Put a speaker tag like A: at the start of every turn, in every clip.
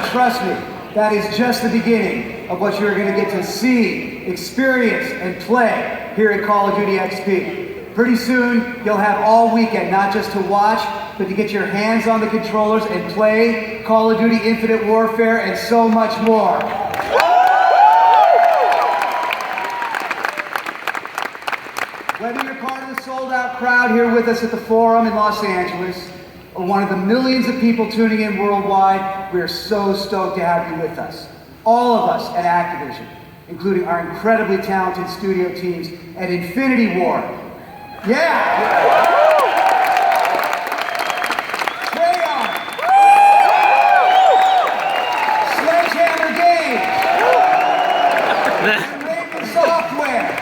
A: trust me, that is just the beginning of what you're going to get to see, experience, and play here at Call of Duty XP. Pretty soon, you'll have all weekend, not just to watch, but to get your hands on the controllers and play Call of Duty Infinite Warfare and so much more. Whether you're part of the sold-out crowd here with us at the Forum in Los Angeles, or one of the millions of people tuning in worldwide, we are so stoked to have you with us. All of us at Activision, including our incredibly talented studio teams at Infinity Ward. Yeah! Crayon! Sledgehammer Games! Raven Software!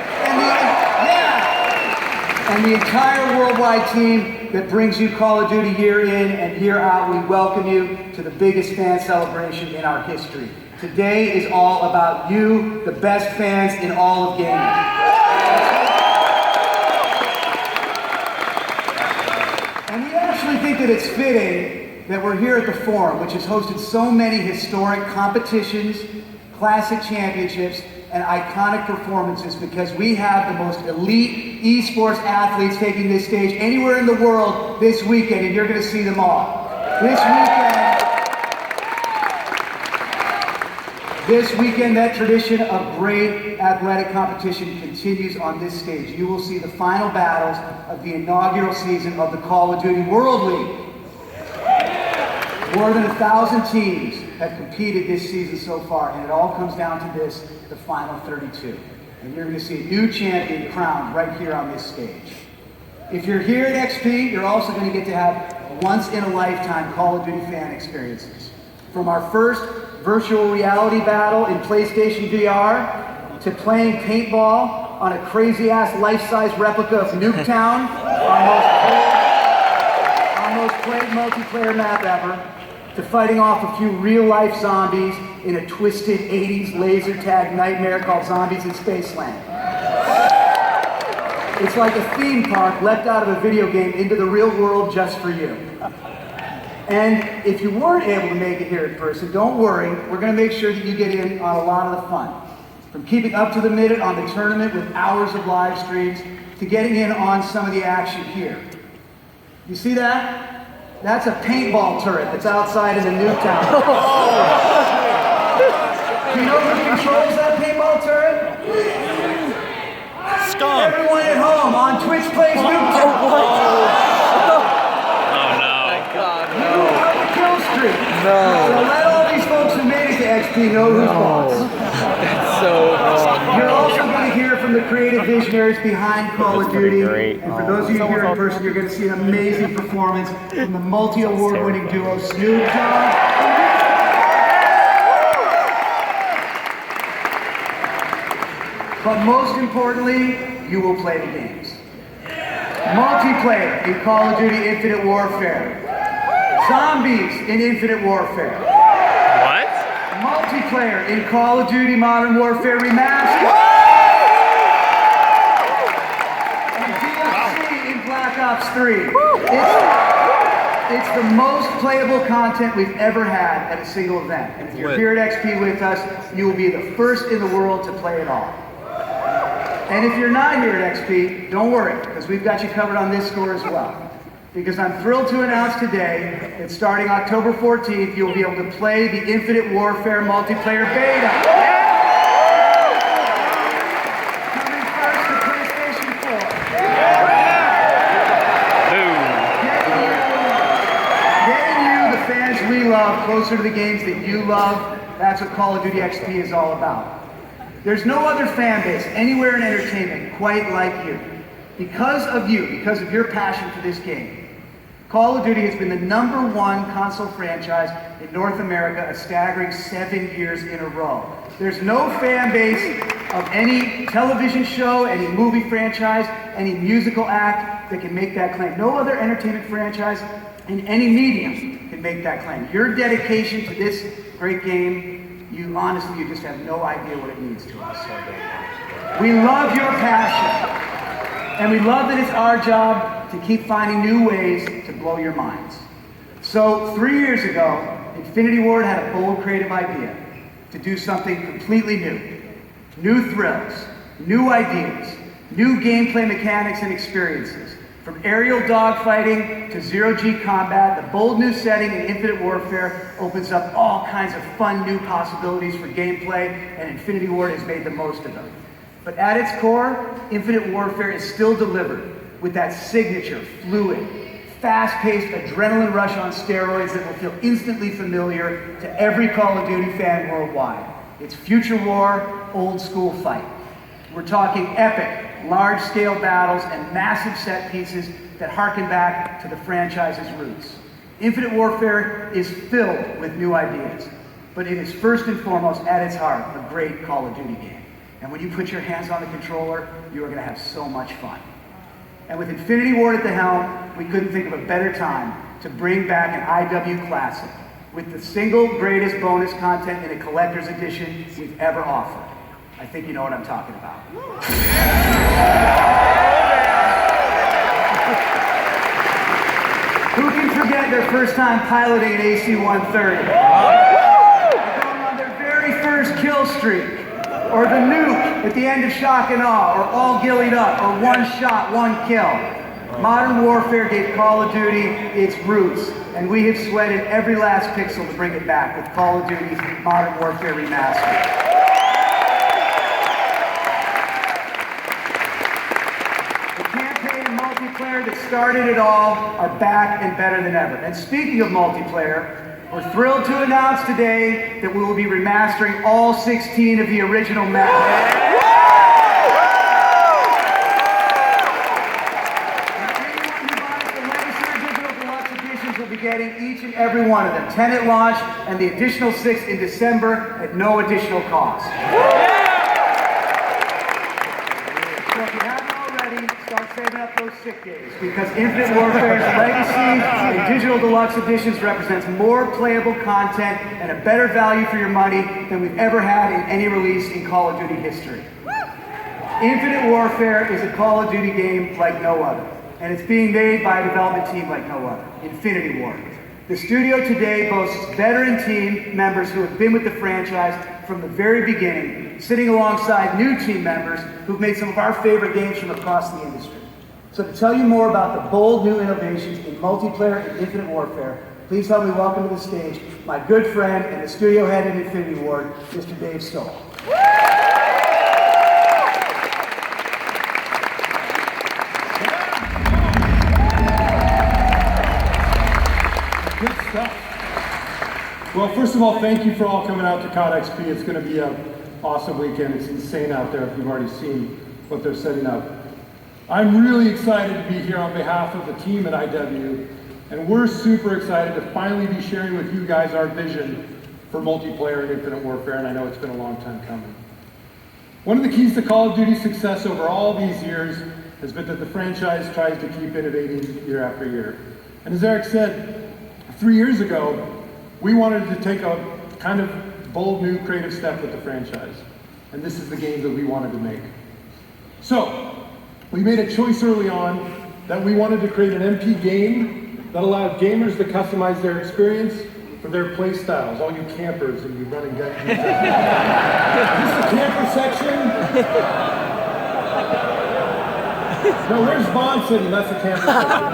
A: And the entire worldwide team that brings you Call of Duty year in and year out. We welcome you to the biggest fan celebration in our history. Today is all about you, the best fans in all of gaming. And we actually think that it's fitting that we're here at the Forum, which has hosted so many historic competitions, classic championships, and iconic performances, because we have the most elite esports athletes taking this stage anywhere in the world this weekend, and you're going to see them all. This weekend, that tradition of great athletic competition continues on this stage. You will see the final battles of the inaugural season of the Call of Duty World League. More than 1,000 teams have competed this season so far, and it all comes down to this, the final 32. And you're going to see a new champion crowned right here on this stage. If you're here at XP, you're also going to get to have once-in-a-lifetime Call of Duty fan experiences. From our first virtual reality battle in PlayStation VR, to playing paintball on a crazy-ass life-size replica of Nuketown, our most played multiplayer map ever, to fighting off a few real-life zombies in a twisted 80s laser tag nightmare called Zombies in Spaceland. It's like a theme park leapt out of a video game into the real world just for you. And if you weren't able to make it here in person, don't worry, we're going to make sure that you get in on a lot of the fun. From keeping up to the minute on the tournament with hours of live streams, to getting in on some of the action here. You see that? That's a paintball turret that's outside in the Nuketown. Do you know who controls that paintball turret?
B: Scum!
A: Everyone at home on Twitch Plays Nuketown.
B: Oh no. My God, no.
A: You have the kill streak.
B: No.
A: So let all these folks who made it to XP know who's boss.
B: That's so wrong.
A: You're also going to hear from the creative visionaries behind Call of Duty. And for those of you here in person, you're going to see an amazing performance from the multi-award-winning duo Snoop Dogg. But most importantly, you will play the games. Multiplayer in Call of Duty Infinite Warfare. Zombies in Infinite Warfare.
B: What?
A: Multiplayer in Call of Duty Modern Warfare Remastered. And DLC in Black Ops 3. It's the most playable content we've ever had at a single event. And if you're here at XP with us, you will be the first in the world to play it all. And if you're not here at XP, don't worry, because we've got you covered on this score as well. Because I'm thrilled to announce today that starting October 14th, you'll be able to play the Infinite Warfare multiplayer beta. Coming first to PlayStation 4. Getting you, the fans we love, closer to the games that you love, that's what Call of Duty XP is all about. There's no other fan base anywhere in entertainment quite like you. Because of you, because of your passion for this game, Call of Duty has been the #1 console franchise in North America a staggering 7 years in a row. There's no fan base of any television show, any movie franchise, any musical act that can make that claim. No other entertainment franchise in any medium can make that claim. Your dedication to this great game, you just have no idea what it means to us. We love your passion. And we love that it's our job to keep finding new ways to blow your minds. So 3 years ago, Infinity Ward had a bold creative idea to do something completely new. New thrills, new ideas, new gameplay mechanics and experiences. From aerial dogfighting to zero-G combat, the bold new setting in Infinite Warfare opens up all kinds of fun new possibilities for gameplay, and Infinity Ward has made the most of them. But at its core, Infinite Warfare is still delivered with that signature, fluid, fast-paced adrenaline rush on steroids that will feel instantly familiar to every Call of Duty fan worldwide. It's future war, old school fight. We're talking epic, large-scale battles and massive set pieces that harken back to the franchise's roots. Infinite Warfare is filled with new ideas, but it is first and foremost, at its heart, a great Call of Duty game. And when you put your hands on the controller, you are going to have so much fun. And with Infinity Ward at the helm, we couldn't think of a better time to bring back an IW classic with the single greatest bonus content in a collector's edition we've ever offered. I think you know what I'm talking about. Who can forget their first time piloting an AC-130? Going on their very first kill streak, or the nuke at the end of Shock and Awe, or all gillied up, or one shot, one kill. Modern Warfare gave Call of Duty its roots, and we have sweated every last pixel to bring it back with Call of Duty Modern Warfare Remastered. Multiplayer that started it all are back and better than ever. And speaking of multiplayer, we're thrilled to announce today that we will be remastering all 16 of the original maps. Anyone who buys the Legacy or Digital Deluxe editions will be getting each and every one of them. 10 at launch and the additional 6 in December at no additional cost. So if you haven't already, start saving up those sick days, because Infinite Warfare's Legacy and Digital Deluxe editions represents more playable content and a better value for your money than we've ever had in any release in Call of Duty history. Infinite Warfare is a Call of Duty game like no other, and it's being made by a development team like no other, Infinity Ward. The studio today boasts veteran team members who have been with the franchise from the very beginning, sitting alongside new team members who've made some of our favorite games from across the industry. So to tell you more about the bold new innovations in multiplayer and Infinite Warfare, please help me welcome to the stage my good friend and the studio head at Infinity Ward, Mr. Dave Stoll.
C: Good stuff. Well, first of all, thank you for all coming out to Cod XP. It's going to be an awesome weekend. It's insane out there if you've already seen what they're setting up. I'm really excited to be here on behalf of the team at IW, and we're super excited to finally be sharing with you guys our vision for multiplayer and Infinite Warfare, and I know it's been a long time coming. One of the keys to Call of Duty's success over all these years has been that the franchise tries to keep innovating year after year. And as Eric said, 3 years ago, we wanted to take a kind of bold new creative step with the franchise. And this is the game that we wanted to make. So, we made a choice early on that we wanted to create an MP game that allowed gamers to customize their experience for their play styles, all you campers and you running guns. Is this the camper section? No, where's Vaughn sitting? That's the camper section.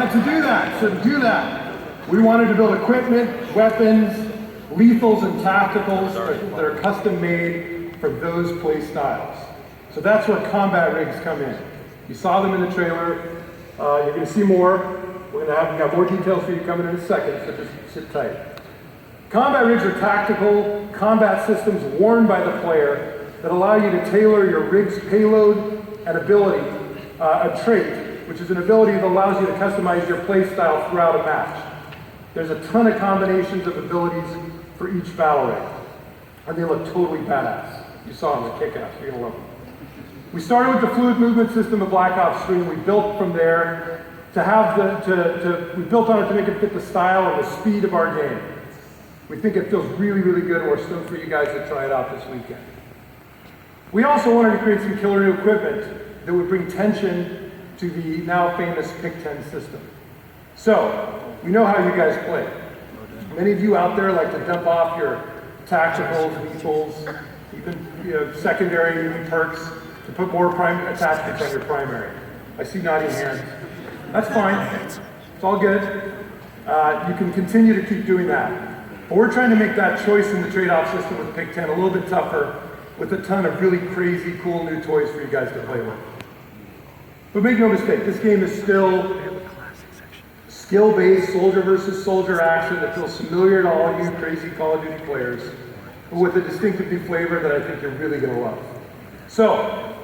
C: And to do that, we wanted to build equipment, weapons, lethals, and tacticals that are custom made for those play styles. So that's where combat rigs come in. You saw them in the trailer. You're going to see more. We got more details for you coming in a second, so just sit tight. Combat rigs are tactical combat systems worn by the player that allow you to tailor your rig's payload and ability, a trait, which is an ability that allows you to customize your play style throughout a match. There's a ton of combinations of abilities for each battle rig, and they look totally badass. You saw them, they're kick-ass, you're gonna love them. We started with the fluid movement system of Black Ops 3, and we built from there to have we built on it to make it fit the style and the speed of our game. We think it feels really, really good, and we're stoked for you guys to try it out this weekend. We also wanted to create some killer new equipment that would bring tension to the now famous Pick-10 system. So, we know how you guys play. Many of you out there like to dump off your tacticals, lethals, even secondary perks to put more attachments on your primary. I see nodding hands. That's fine. It's all good. You can continue to keep doing that. But we're trying to make that choice in the trade-off system with Pick-10 a little bit tougher with a ton of really crazy, cool new toys for you guys to play with. But make no mistake, this game is still skill-based soldier versus soldier action that feels familiar to all you crazy Call of Duty players, but with a distinctive new flavor that I think you're really going to love. So,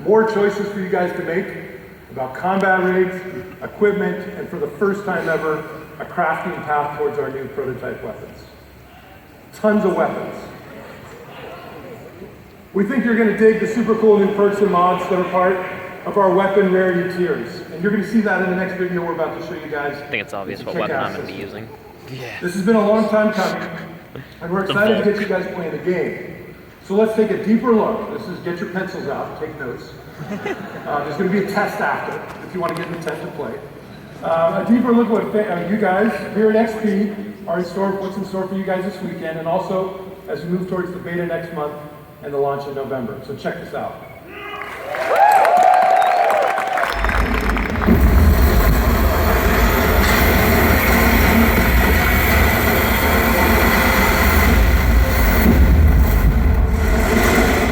C: more choices for you guys to make about combat rigs, equipment, and for the first time ever, a crafting path towards our new prototype weapons. Tons of weapons. We think you're going to dig the super cool new perks and mods that are part of our weapon rarity tiers. And you're going to see that in the next video we're about to show you guys.
B: I think it's obvious what weapon I'm going to be using.
C: Yeah. This has been a long time coming, and we're excited to get you guys playing the game. So let's take a deeper look. This is, get your pencils out, take notes. There's going to be a test after, if you want to get in the tent to play. A deeper look at what you guys here at XP are in store, what's in store for you guys this weekend, and also as we move towards the beta next month and the launch in November. So check this out.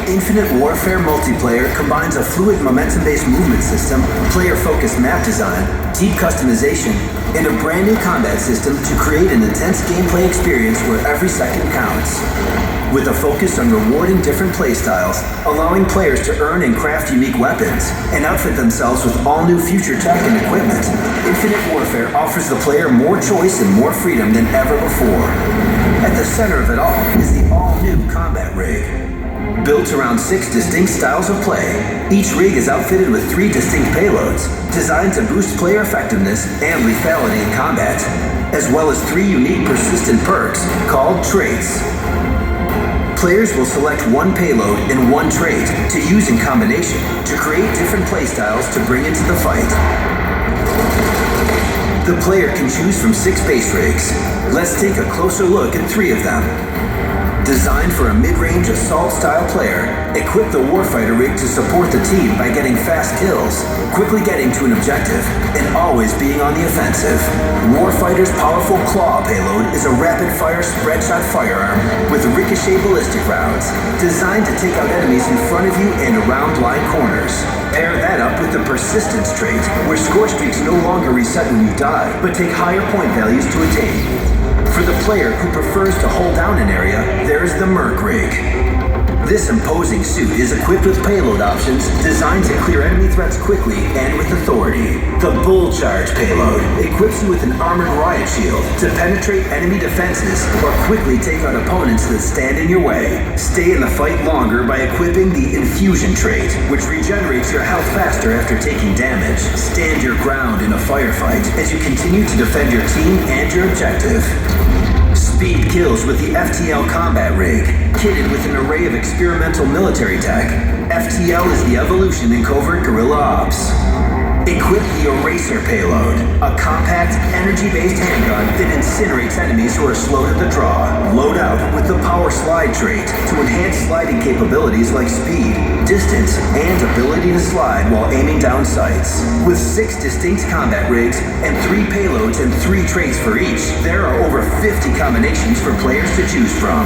D: Infinite Warfare multiplayer combines a fluid momentum-based movement system, player-focused map design, deep customization, and a brand new combat system to create an intense gameplay experience where every second counts. With a focus on rewarding different playstyles, allowing players to earn and craft unique weapons, and outfit themselves with all new future tech and equipment, Infinite Warfare offers the player more choice and more freedom than ever before. At the center of it all is the all-new combat rig. Built around 6 distinct styles of play, each rig is outfitted with 3 distinct payloads, designed to boost player effectiveness and lethality in combat, as well as 3 unique persistent perks called traits. Players will select one payload and one trait to use in combination to create different playstyles to bring into the fight. The player can choose from 6 base rigs. Let's take a closer look at 3 of them. Designed for a mid-range assault-style player, equip the Warfighter rig to support the team by getting fast kills, quickly getting to an objective, and always being on the offensive. Warfighter's powerful Claw payload is a rapid-fire spread-shot firearm with ricochet ballistic rounds, designed to take out enemies in front of you and around blind corners. Pair that up with the Persistence trait, where score streaks no longer reset when you die, but take higher point values to attain. For the player who prefers to hold down an area, there's the Merc rig. This imposing suit is equipped with payload options designed to clear enemy threats quickly and with authority. The Bull Charge payload equips you with an armored riot shield to penetrate enemy defenses or quickly take out opponents that stand in your way. Stay in the fight longer by equipping the Infusion trait, which regenerates your health faster after taking damage. Stand your ground in a firefight as you continue to defend your team and your objective. Speed kills with the FTL combat rig, kitted with an array of experimental military tech. FTL is the evolution in covert guerrilla ops. Equip the Eraser payload, a compact, energy-based handgun that incinerates enemies who are slow to the draw. Load out with the Power Slide trait to enhance sliding capabilities like speed, distance, and ability to slide while aiming down sights. With 6 distinct combat rigs and 3 payloads and 3 traits for each, there are over 50 combinations for players to choose from.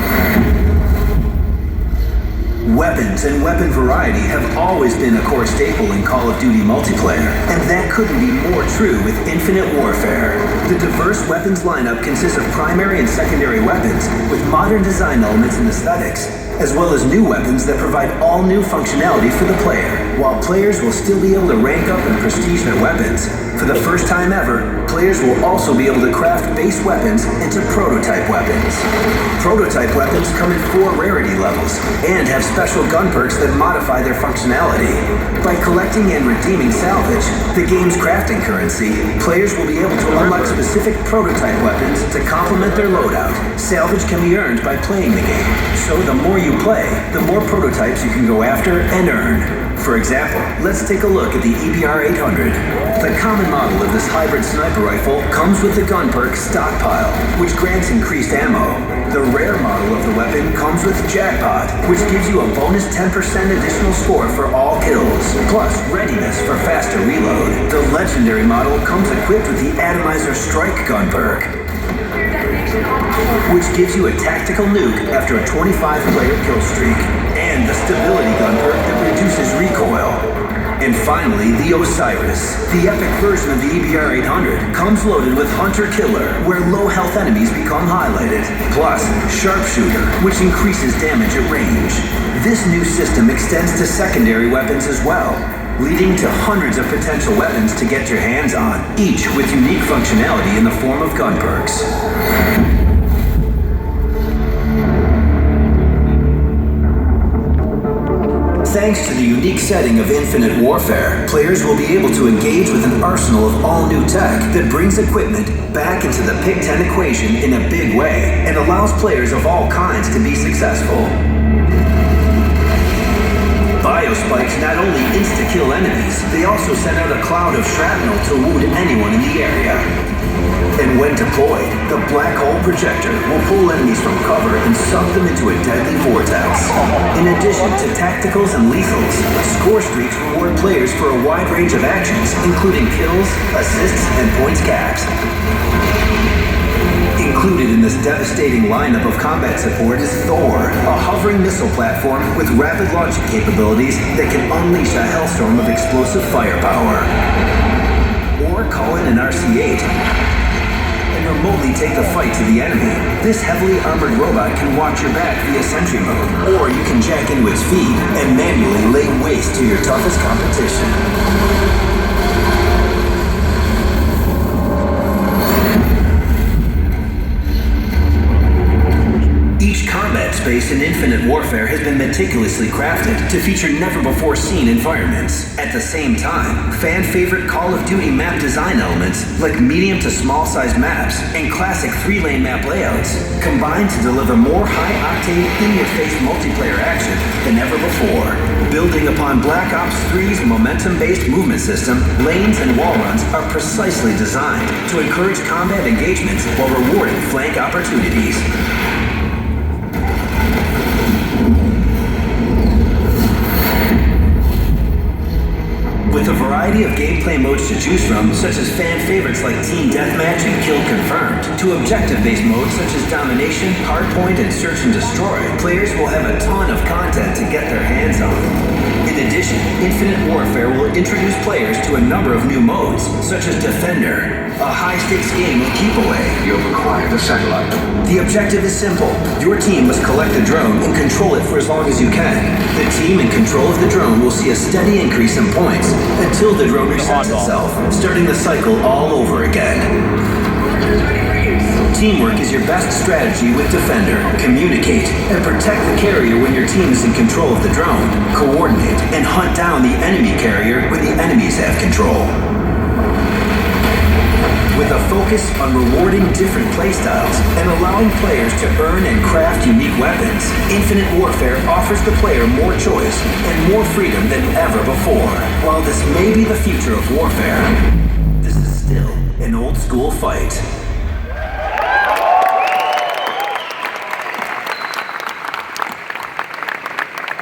D: Weapons and weapon variety have always been a core staple in Call of Duty multiplayer, and that couldn't be more true with Infinite Warfare. The diverse weapons lineup consists of primary and secondary weapons with modern design elements and aesthetics, as well as new weapons that provide all new functionality for the player. While players will still be able to rank up and prestige their weapons, for the first time ever, players will also be able to craft base weapons into prototype weapons. Prototype weapons come in 4 rarity levels and have special gun perks that modify their functionality. By collecting and redeeming salvage, the game's crafting currency, players will be able to unlock specific prototype weapons to complement their loadout. Salvage can be earned by playing the game, so the more you play, the more prototypes you can go after and earn. For example, let's take a look at the EBR 800. The common model of this hybrid sniper rifle comes with the gun perk Stockpile, which grants increased ammo. The rare model of the weapon comes with Jackpot, which gives you a bonus 10% additional score for all kills, plus readiness for faster reload. The legendary model comes equipped with the Atomizer Strike gun perk, which gives you a tactical nuke after a 25-player kill streak, and the stability gun perk that reduces recoil. And finally, the Osiris. The epic version of the EBR 800 comes loaded with Hunter Killer, where low-health enemies become highlighted, plus Sharpshooter, which increases damage at range. This new system extends to secondary weapons as well, leading to hundreds of potential weapons to get your hands on, each with unique functionality in the form of gun perks. Thanks to the unique setting of Infinite Warfare, players will be able to engage with an arsenal of all-new tech that brings equipment back into the Pick 10 equation in a big way and allows players of all kinds to be successful. Biospikes not only insta-kill enemies, they also send out a cloud of shrapnel to wound anyone in the area. And when deployed, the black hole projector will pull enemies from cover and suck them into a deadly vortex. In addition to tacticals and lethals, score streaks reward players for a wide range of actions, including kills, assists, and points caps. Included in this devastating lineup of combat support is Thor, a hovering missile platform with rapid launching capabilities that can unleash a hellstorm of explosive firepower. Or call in an RC-8 and remotely take the fight to the enemy. This heavily armored robot can watch your back via sentry mode, or you can jack into its feed and manually lay waste to your toughest competition. Each combat space in Infinite Warfare has been meticulously crafted to feature never-before-seen environments. At the same time, fan-favorite Call of Duty map design elements, like medium to small-sized maps and classic 3-lane map layouts, combine to deliver more high-octane, in-your-face multiplayer action than ever before. Building upon Black Ops 3's momentum-based movement system, lanes and wall runs are precisely designed to encourage combat engagements while rewarding flank opportunities. With a variety of gameplay modes to choose from, such as fan favorites like Team Deathmatch and Kill Confirmed, to objective-based modes such as Domination, Hardpoint, and Search and Destroy, players will have a ton of content to get their hands on. In addition, Infinite Warfare will introduce players to a number of new modes, such as Defender, a high-stakes game of keep away.
E: You've acquired a satellite.
D: The objective is simple. Your team must collect the drone and control it for as long as you can. The team in control of the drone will see a steady increase in points until the drone resets itself, starting the cycle all over again. Teamwork is your best strategy with Defender. Communicate and protect the carrier when your team is in control of the drone. Coordinate and hunt down the enemy carrier when the enemies have control. With a focus on rewarding different playstyles and allowing players to earn and craft unique weapons, Infinite Warfare offers the player more choice and more freedom than ever before. While this may be the future of warfare, this is still an old-school fight.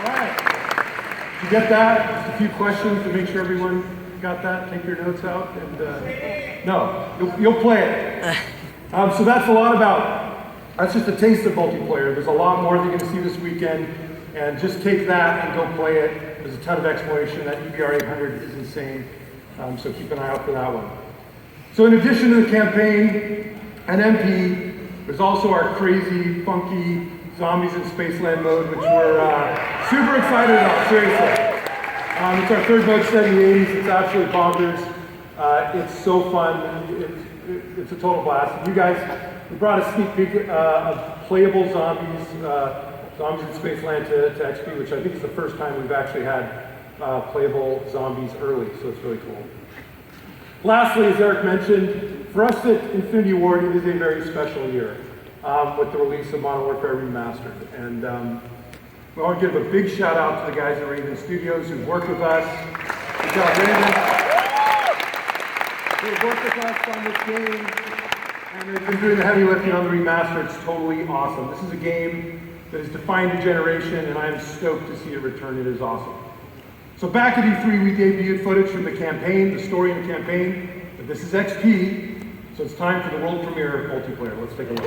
C: All right. Did you get that? Just a few questions to make sure everyone got that. Take your notes out. And no, you'll play it. So that's a lot about, that's just a taste of multiplayer. There's a lot more that you're going to see this weekend. And just take that and go play it. There's a ton of exploration. That EBR 800 is insane. So keep an eye out for that one. So in addition to the campaign and MP, there's also our crazy, funky, Zombies in Spaceland mode, which we're super excited about, seriously. It's our third mode set in the 80s. It's absolutely bonkers. It's so fun. It's a total blast. You guys, we brought a sneak peek of playable zombies, Zombies in Spaceland to XP, which I think is the first time we've actually had playable zombies early, so it's really cool. Lastly, as Eric mentioned, for us at Infinity Ward, it is a very special year with the release of Modern Warfare Remastered. And we want to give a big shout out to the guys at Raven Studios who've worked with us. Good job, Raven. They've worked with us on this game, and they've been doing the heavy lifting on the remaster. It's totally awesome. This is a game that has defined a generation, and I am stoked to see it return. It is awesome. So back at E3, we debuted footage from the campaign, the story in the campaign, but this is XP, so it's time for the world premiere of multiplayer. Let's take a look.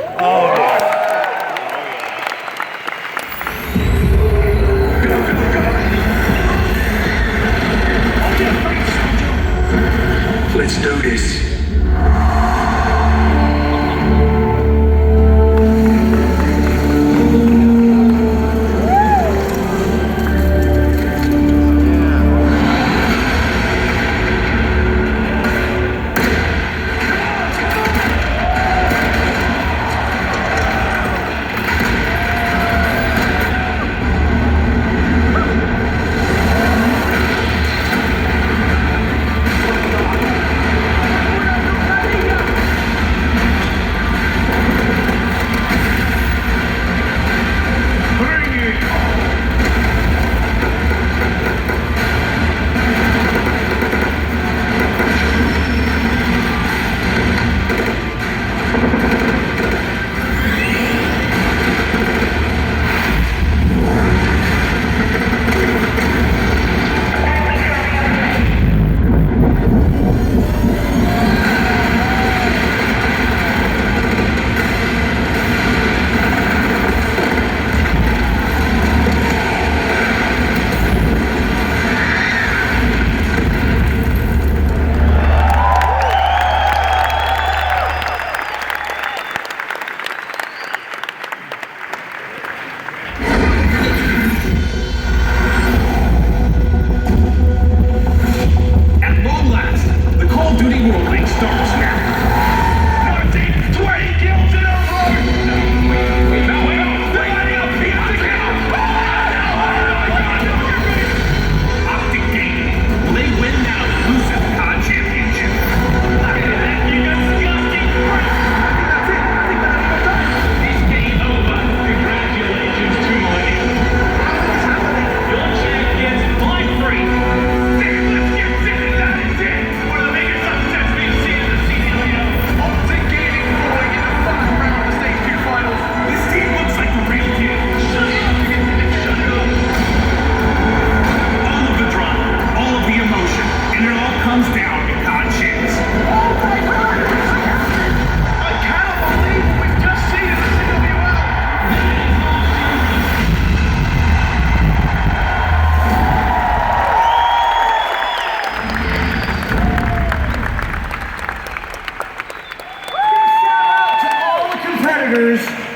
E: Let's do this.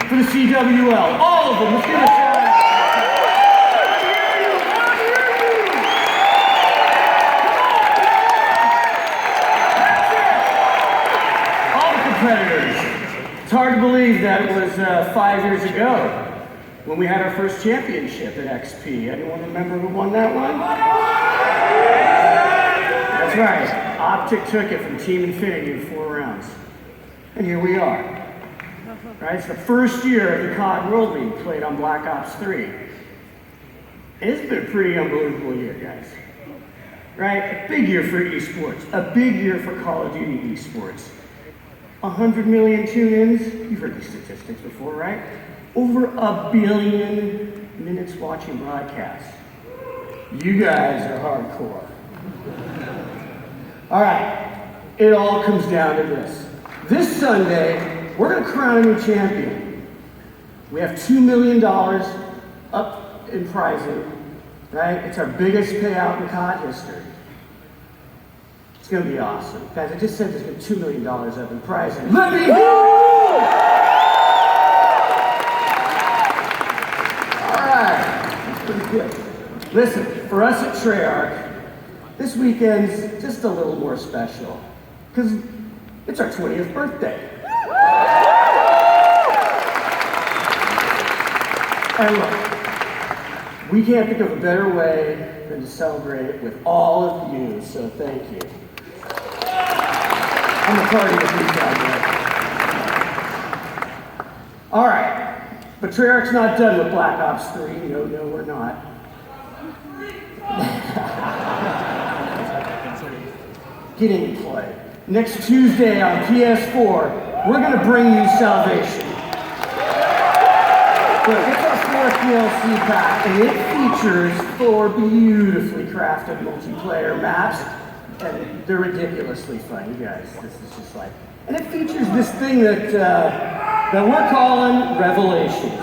A: For the CWL, all of them. Let's give it a shout out. All the competitors. It's hard to believe that it was 5 years ago when we had our first championship at XP. Anyone remember who won that one? That's right. Optic took it from Team Infinity in 4 rounds. And here we are. Right, it's the first year of the COD World League played on Black Ops 3. It's been a pretty unbelievable year, guys. Right, a big year for esports, a big year for Call of Duty esports. 100 million tune-ins, you've heard these statistics before, right? Over 1 billion minutes watching broadcasts. You guys are hardcore. All right, it all comes down to this. This Sunday, we're going to crown a new champion. We have $2 million up in prizing, right? It's our biggest payout in COD history. It's going to be awesome. Guys, I just said there's going to be $2 million up in prizing. Let me go!
F: Listen, for us at Treyarch, this weekend's just a little more special, because it's our 20th birthday. And look, we can't think of a better way than to celebrate it with all of you, so thank you. I'm a party with you guys. All right, but Treyarch's not done with Black Ops 3. No, we're not. Get in and play. Next Tuesday on PS4, we're gonna bring you Salvation. Look, it's our 4th DLC pack, and it features 4 beautifully crafted multiplayer maps, and they're ridiculously fun, you guys. This is just like, and it features this thing that we're calling Revelations.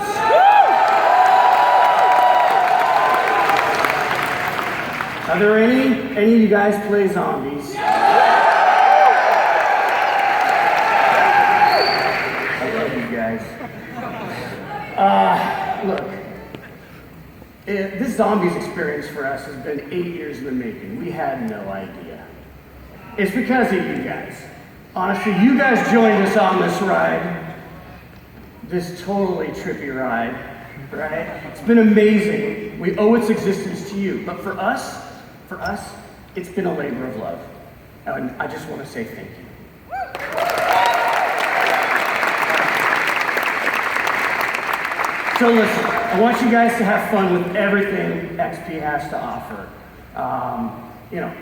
F: Are there any of you guys play zombies? I love you guys. Look, this zombies experience for us has been 8 years in the making. We had no idea. It's because of you guys. Honestly, you guys joined us on this ride. This totally trippy ride, right? It's been amazing. We owe its existence to you. But for us, it's been a labor of love. And I just want to say thank you. So listen, I want you guys to have fun with everything XP has to offer.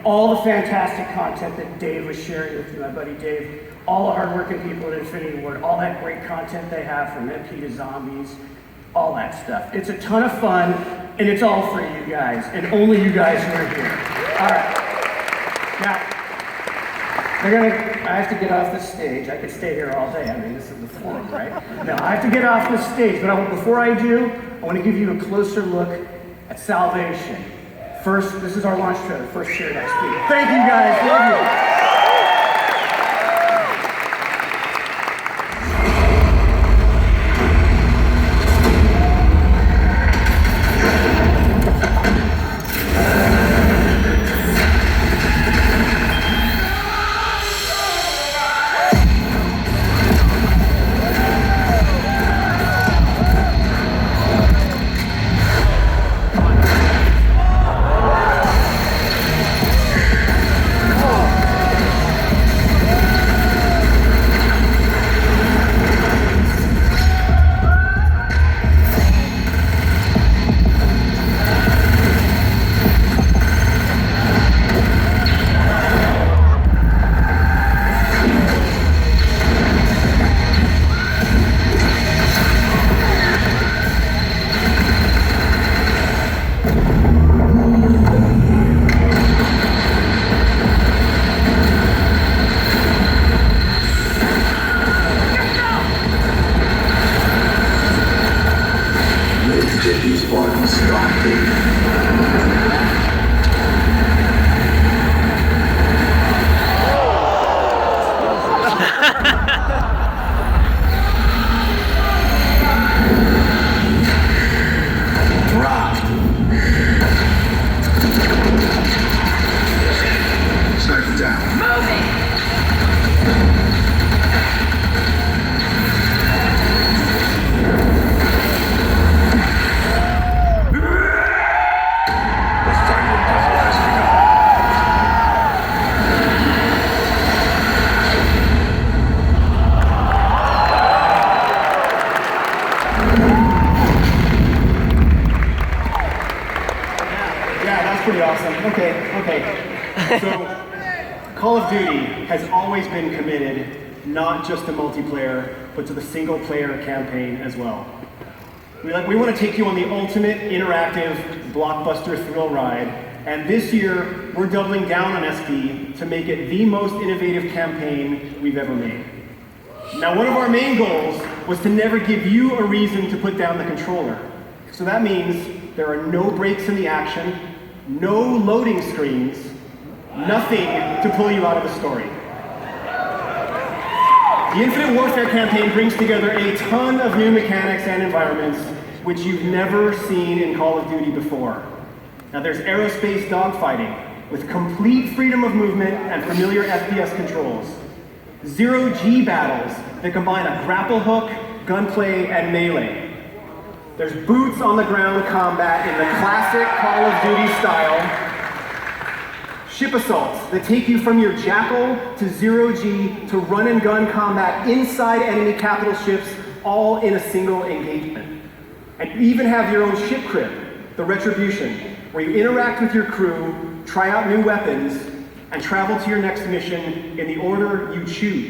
F: All the fantastic content that Dave was sharing with you, my buddy Dave, all the hardworking people at Infinity Ward, all that great content they have from MP to Zombies, all that stuff. It's a ton of fun, and it's all for you guys, and only you guys who are here. All right. Now, I have to get off the stage. I could stay here all day. I mean, this is the forum, right? No, I have to get off the stage, but before I do, I want to give you a closer look at Salvation. First, this is our launch trailer, first shared XP. Thank you guys, love you. Pretty awesome. Okay. So, Call of Duty has always been committed not just to multiplayer, but to the single-player campaign as well. We want to take you on the ultimate interactive blockbuster thrill ride, and this year we're doubling down on SD to make it the most innovative campaign we've ever made. Now, one of our main goals was to never give you a reason to put down the controller. So that means there are no breaks in the action, no loading screens, nothing to pull you out of the story. The Infinite Warfare campaign brings together a ton of new mechanics and environments which you've never seen in Call of Duty before. Now there's aerospace dogfighting with complete freedom of movement and familiar FPS controls. Zero-G battles that combine a grapple hook, gunplay, and melee. There's boots on the ground combat in the classic Call of Duty style. Ship assaults that take you from your Jackal to Zero-G to run and gun combat inside enemy capital ships, all in a single engagement. And you even have your own ship crib, the Retribution, where you interact with your crew, try out new weapons, and travel to your next mission in the order you choose.